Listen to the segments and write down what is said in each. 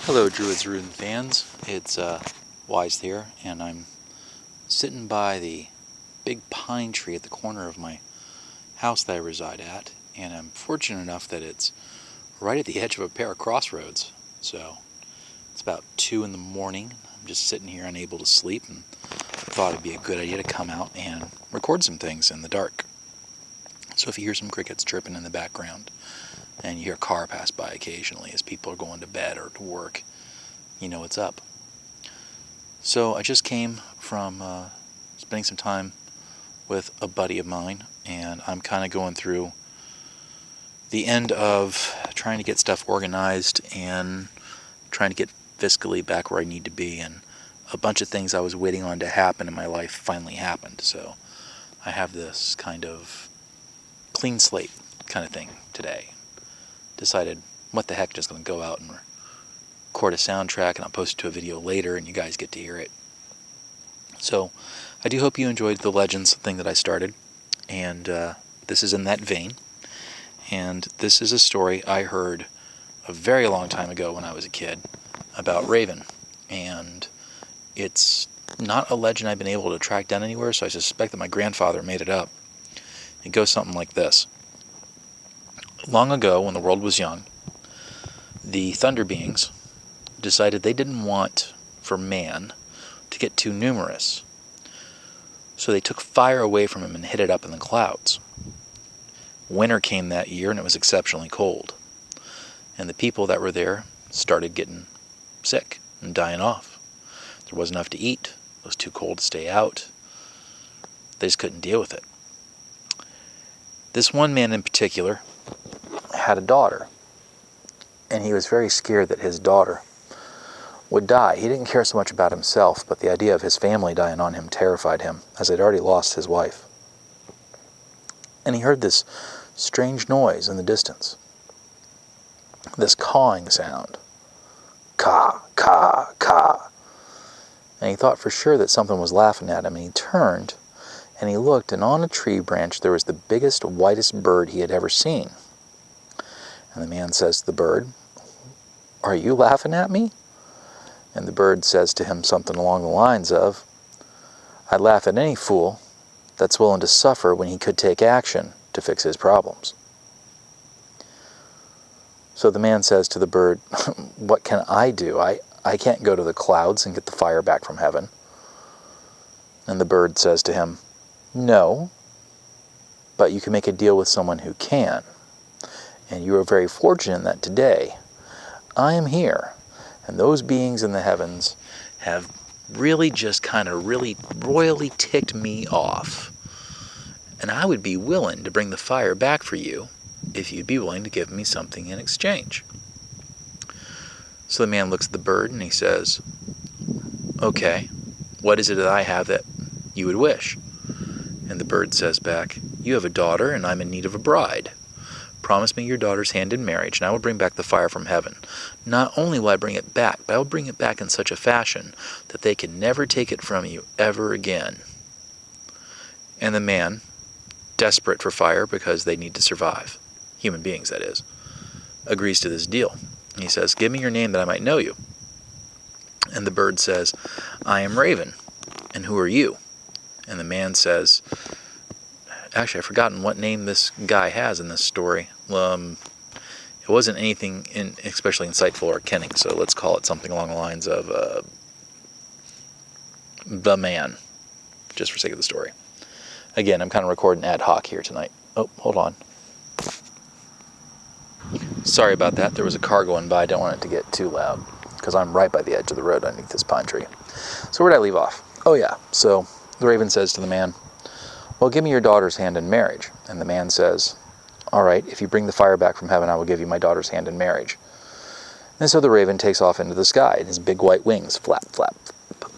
Hello Druids, Rune fans, it's Wise here, and I'm sitting by the big pine tree at the corner of my house that I reside at, and I'm fortunate enough that it's right at the edge of a pair of crossroads. So it's about 2 in the morning. I'm just sitting here unable to sleep, and thought it'd be a good idea to come out and record some things in the dark. So if you hear some crickets chirping in the background, and you hear a car pass by occasionally as people are going to bed or to work, you know what's up. So I just came from spending some time with a buddy of mine, and I'm kind of going through the end of trying to get stuff organized and trying to get fiscally back where I need to be, and a bunch of things I was waiting on to happen in my life finally happened. So I have this kind of clean slate kind of thing today. Decided, what the heck, just going to go out and record a soundtrack, and I'll post it to a video later and you guys get to hear it. So I do hope you enjoyed the Legends thing that I started, and this is in that vein. And this is a story I heard a very long time ago when I was a kid about Raven, and it's not a legend I've been able to track down anywhere, so I suspect that my grandfather made it up. It goes something like this. Long ago, when the world was young, the Thunder Beings decided they didn't want for man to get too numerous. So they took fire away from him and hid it up in the clouds. Winter came that year, and it was exceptionally cold. And the people that were there started getting sick and dying off. There wasn't enough to eat. It was too cold to stay out. They just couldn't deal with it. This one man in particular had a daughter, and he was very scared that his daughter would die. He didn't care so much about himself, but the idea of his family dying on him terrified him, as they'd already lost his wife. And he heard this strange noise in the distance, this cawing sound. Caw, caw, caw. And he thought for sure that something was laughing at him, and he turned and he looked, and on a tree branch there was the biggest, whitest bird he had ever seen. And the man says to the bird, "Are you laughing at me?" And the bird says to him something along the lines of, "I'd laugh at any fool that's willing to suffer when he could take action to fix his problems." So the man says to the bird, "What can I do? I can't go to the clouds and get the fire back from heaven." And the bird says to him, "No, but you can make a deal with someone who can. And you are very fortunate that today I am here, and those beings in the heavens have really just kind of really royally ticked me off. And I would be willing to bring the fire back for you if you'd be willing to give me something in exchange." So the man looks at the bird and he says, "Okay, what is it that I have that you would wish?" And the bird says back, "You have a daughter, and I'm in need of a bride. Promise me your daughter's hand in marriage, and I will bring back the fire from heaven. Not only will I bring it back, but I will bring it back in such a fashion that they can never take it from you ever again." And the man, desperate for fire because they need to survive, human beings that is, agrees to this deal. He says, "Give me your name that I might know you." And the bird says, "I am Raven, and who are you?" And the man says, actually, I've forgotten what name this guy has in this story. It wasn't anything especially insightful or kenning, so let's call it something along the lines of the man, just for sake of the story. Again, I'm kind of recording ad hoc here tonight. Oh, hold on. Sorry about that. There was a car going by. I don't want it to get too loud, because I'm right by the edge of the road underneath this pine tree. So where did I leave off? Oh yeah, so the raven says to the man, "Well, give me your daughter's hand in marriage." And the man says, "All right, if you bring the fire back from heaven, I will give you my daughter's hand in marriage." And so the raven takes off into the sky, and his big white wings flap, flap,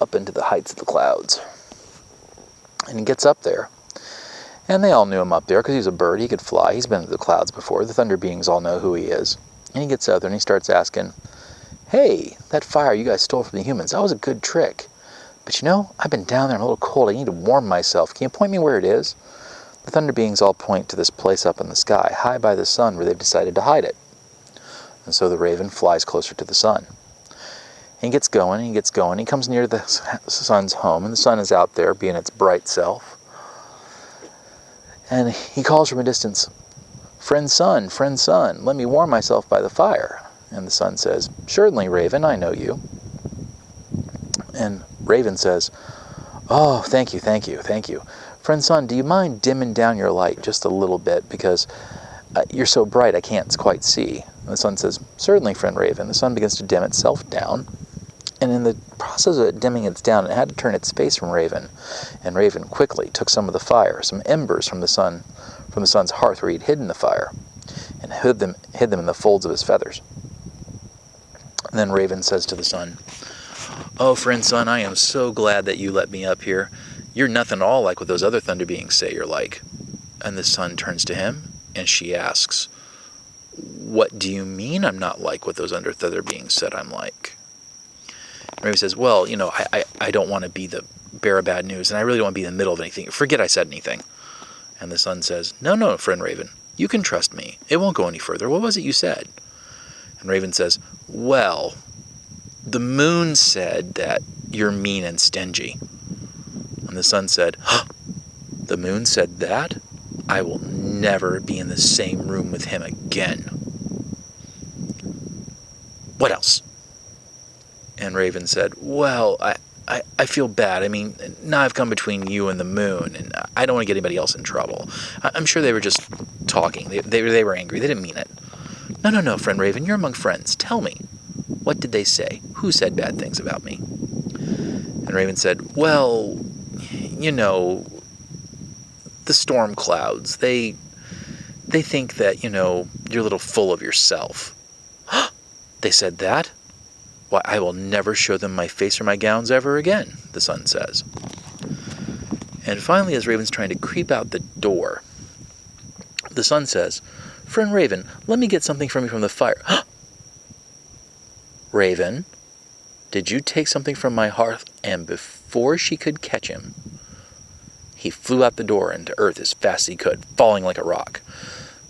up into the heights of the clouds. And he gets up there, and they all knew him up there, because he's a bird, he could fly, he's been to the clouds before, the thunder beings all know who he is. And he gets up there and he starts asking, "Hey, that fire you guys stole from the humans, that was a good trick. But you know, I've been down there, I'm a little cold, I need to warm myself. Can you point me where it is?" The thunder beings all point to this place up in the sky, high by the sun, where they've decided to hide it. And so the raven flies closer to the sun. He gets going, he gets going. He comes near the sun's home, and the sun is out there being its bright self. And he calls from a distance, friend sun, let me warm myself by the fire." And the sun says, "Certainly, Raven, I know you." And Raven says, "Oh, thank you. Friend sun, do you mind dimming down your light just a little bit, because you're so bright I can't quite see?" And the sun says, "Certainly, friend Raven." The sun begins to dim itself down. And in the process of it dimming it down, it had to turn its face from Raven. And Raven quickly took some of the fire, some embers from the sun's hearth where he'd hidden the fire, and hid them in the folds of his feathers. And then Raven says to the sun, "Oh, friend sun, I am so glad that you let me up here. You're nothing at all like what those other thunder beings say you're like." And the sun turns to him, and she asks, "What do you mean I'm not like what those other thunder beings said I'm like?" And Raven says, "Well, I don't want to be the bearer of bad news, and I really don't want to be in the middle of anything. Forget I said anything." And the sun says, No, friend Raven, you can trust me. It won't go any further. What was it you said?" And Raven says, "Well, the moon said that you're mean and stingy." And the sun said, "The moon said that? I will never be in the same room with him again. What else?" And Raven said, "Well, I feel bad. I mean, now I've come between you and the moon, and I don't want to get anybody else in trouble. I'm sure they were just talking. They were angry. They didn't mean it." No, friend Raven, you're among friends. Tell me, what did they say? Who said bad things about me?" And Raven said, "Well, the storm clouds, they think that, you're a little full of yourself." "They said that? Why, I will never show them my face or my gowns ever again," the sun says. And finally, as Raven's trying to creep out the door, the sun says, "Friend Raven, let me get something from you from the fire." "Raven, did you take something from my hearth?" And before she could catch him, he flew out the door into earth as fast as he could, falling like a rock.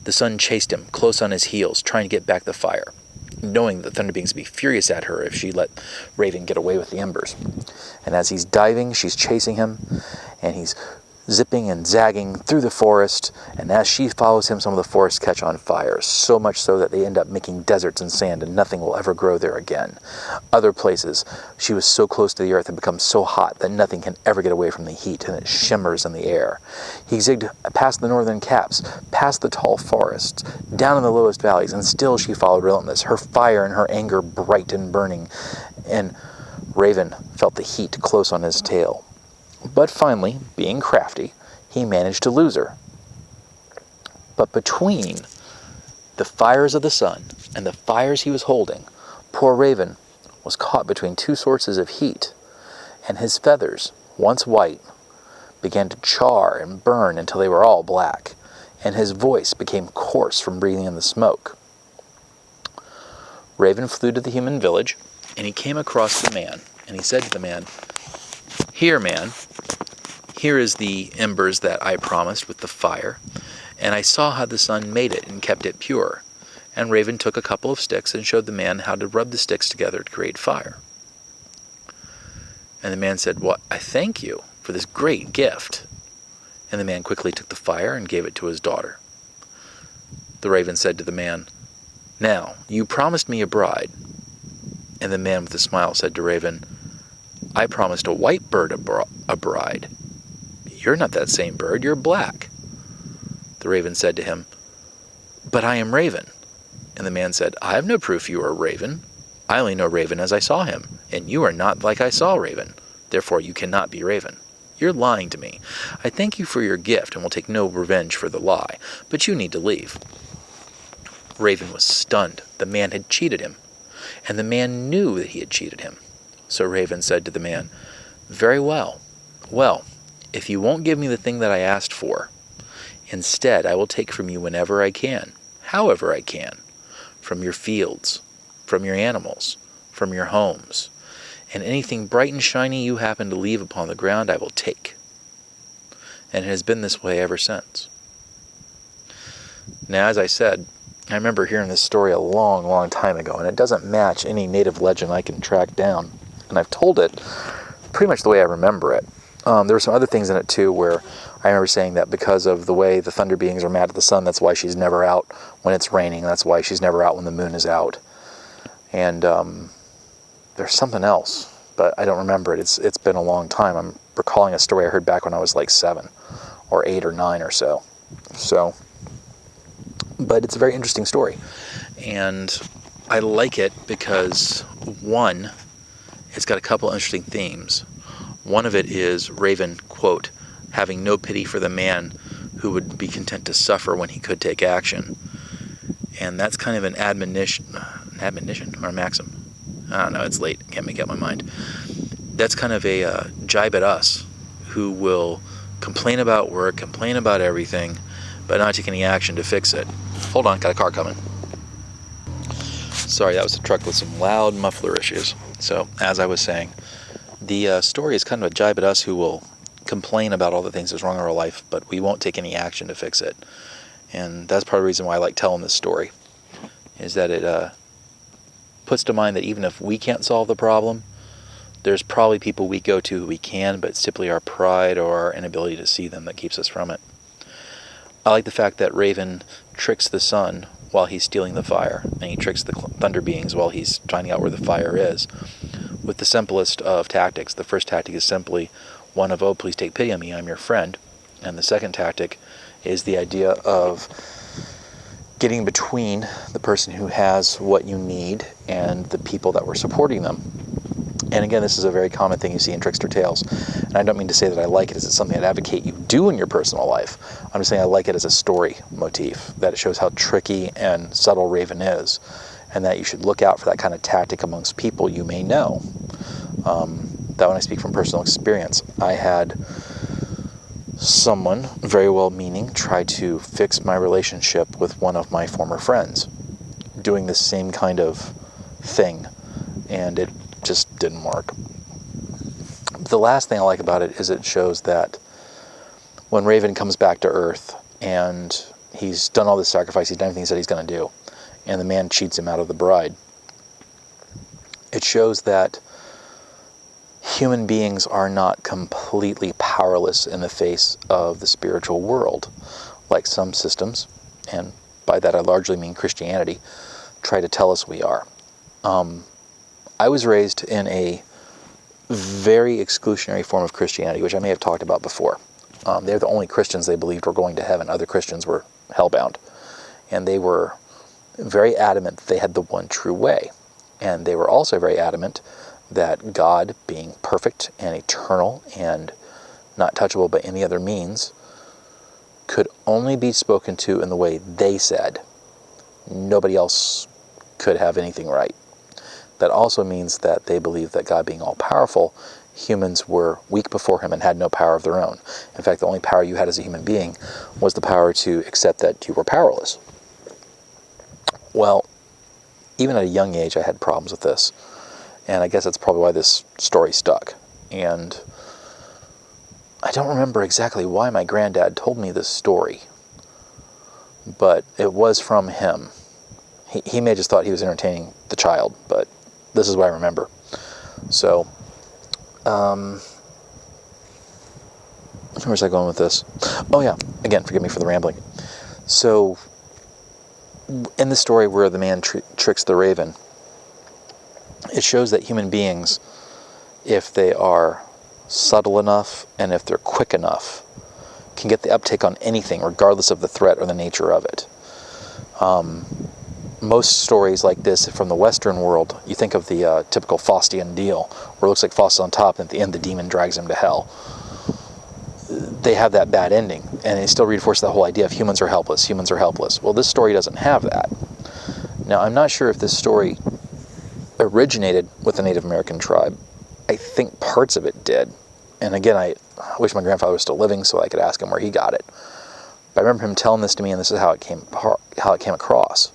The sun chased him, close on his heels, trying to get back the fire, knowing that Thunder Beings would be furious at her if she let Raven get away with the embers. And as he's diving, she's chasing him, and he's zipping and zagging through the forest, and as she follows him, some of the forests catch on fire, so much so that they end up making deserts and sand, and nothing will ever grow there again. Other places, she was so close to the earth and becomes so hot that nothing can ever get away from the heat, and it shimmers in the air. He zigged past the northern caps, past the tall forests, down in the lowest valleys, and still she followed relentless, her fire and her anger bright and burning, and Raven felt the heat close on his tail. But finally, being crafty, he managed to lose her. But between the fires of the sun and the fires he was holding, poor Raven was caught between two sources of heat, and his feathers, once white, began to char and burn until they were all black, and his voice became coarse from breathing in the smoke. Raven flew to the human village, and he came across the man, and he said to the man, "Here, man, here is the embers that I promised with the fire, and I saw how the sun made it and kept it pure." And Raven took a couple of sticks and showed the man how to rub the sticks together to create fire. And the man said, "Well, I thank you for this great gift." And the man quickly took the fire and gave it to his daughter. The Raven said to the man, "Now, you promised me a bride." And the man with a smile said to Raven, "I promised a white bird a bride. You're not that same bird, you're black." The Raven said to him, "But I am Raven." And the man said, "I have no proof you are Raven. I only know Raven as I saw him, and you are not like I saw Raven. Therefore you cannot be Raven. You're lying to me. I thank you for your gift and will take no revenge for the lie, but you need to leave." Raven was stunned. The man had cheated him, and the man knew that he had cheated him. So Raven said to the man, "Very well. Well, if you won't give me the thing that I asked for, instead I will take from you whenever I can, however I can, from your fields, from your animals, from your homes, and anything bright and shiny you happen to leave upon the ground I will take." And it has been this way ever since. Now, as I said, I remember hearing this story a long, long time ago, and it doesn't match any native legend I can track down. And I've told it pretty much the way I remember it. There were some other things in it too where I remember saying that because of the way the thunder beings are mad at the sun, that's why she's never out when it's raining. That's why she's never out when the moon is out. And there's something else, but I don't remember it. It's been a long time. I'm recalling a story I heard back when I was like 7 or 8 or 9 or so. But it's a very interesting story. And I like it because, one, it's got a couple interesting themes. One of it is Raven, quote, having no pity for the man who would be content to suffer when he could take action. And that's kind of an admonition or a maxim. I don't know, it's late, can't make up my mind. That's kind of a jibe at us who will complain about work, complain about everything, but not take any action to fix it. Hold on, got a car coming. Sorry, that was a truck with some loud muffler issues. So, as I was saying, the story is kind of a jibe at us who will complain about all the things that's wrong in our life, but we won't take any action to fix it. And that's part of the reason why I like telling this story, is that it puts to mind that even if we can't solve the problem, there's probably people we go to who we can, but it's simply our pride or our inability to see them that keeps us from it. I like the fact that Raven tricks the sun while he's stealing the fire, and he tricks the thunder beings while he's finding out where the fire is, with the simplest of tactics. The first tactic is simply one of, oh, please take pity on me, I'm your friend. And the second tactic is the idea of getting between the person who has what you need and the people that were supporting them. And again, this is a very common thing you see in trickster tales. And I don't mean to say that I like it as it's something I'd advocate you do in your personal life. I'm just saying I like it as a story motif, that it shows how tricky and subtle Raven is, and that you should look out for that kind of tactic amongst people you may know. That when I speak from personal experience, I had someone, very well-meaning, try to fix my relationship with one of my former friends, doing the same kind of thing, and it just didn't work. The last thing I like about it is it shows that when Raven comes back to Earth and he's done all this sacrifice, he's done everything he said he's going to do, and the man cheats him out of the bride, it shows that human beings are not completely powerless in the face of the spiritual world, like some systems, and by that I largely mean Christianity, try to tell us we are. I was raised in a very exclusionary form of Christianity, which I may have talked about before. They're the only Christians they believed were going to heaven. Other Christians were hellbound. And they were very adamant that they had the one true way. And they were also very adamant that God, being perfect and eternal and not touchable by any other means, could only be spoken to in the way they said. Nobody else could have anything right. That also means that they believe that God being all-powerful, humans were weak before him and had no power of their own. In fact, the only power you had as a human being was the power to accept that you were powerless. Well, even at a young age, I had problems with this. And I guess that's probably why this story stuck. And I don't remember exactly why my granddad told me this story, but it was from him. He may have just thought he was entertaining the child, but this is what I remember. So, where was I going with this? Oh yeah, again, forgive me for the rambling. So, in the story where the man tricks the raven, it shows that human beings, if they are subtle enough and if they're quick enough, can get the uptake on anything regardless of the threat or the nature of it. Most stories like this from the Western world, you think of the typical Faustian deal, where it looks like Faust's on top and at the end the demon drags him to hell. They have that bad ending, and it still reinforces that whole idea of humans are helpless, humans are helpless. Well, this story doesn't have that. Now, I'm not sure if this story originated with the Native American tribe. I think parts of it did. And again, I wish my grandfather was still living so I could ask him where he got it. But I remember him telling this to me, and this is how it came across.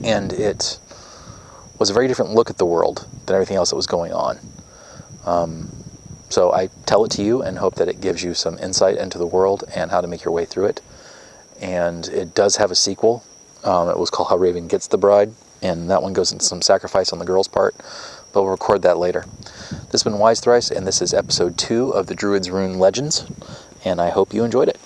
And it was a very different look at the world than everything else that was going on. So I tell it to you and hope that it gives you some insight into the world and how to make your way through it. and it does have a sequel. It was called How Raven Gets the Bride, and that one goes into some sacrifice on the girl's part, but we'll record that later. This has been Wise Thrice, and this is episode 2 of the Druid's Rune Legends, and I hope you enjoyed it.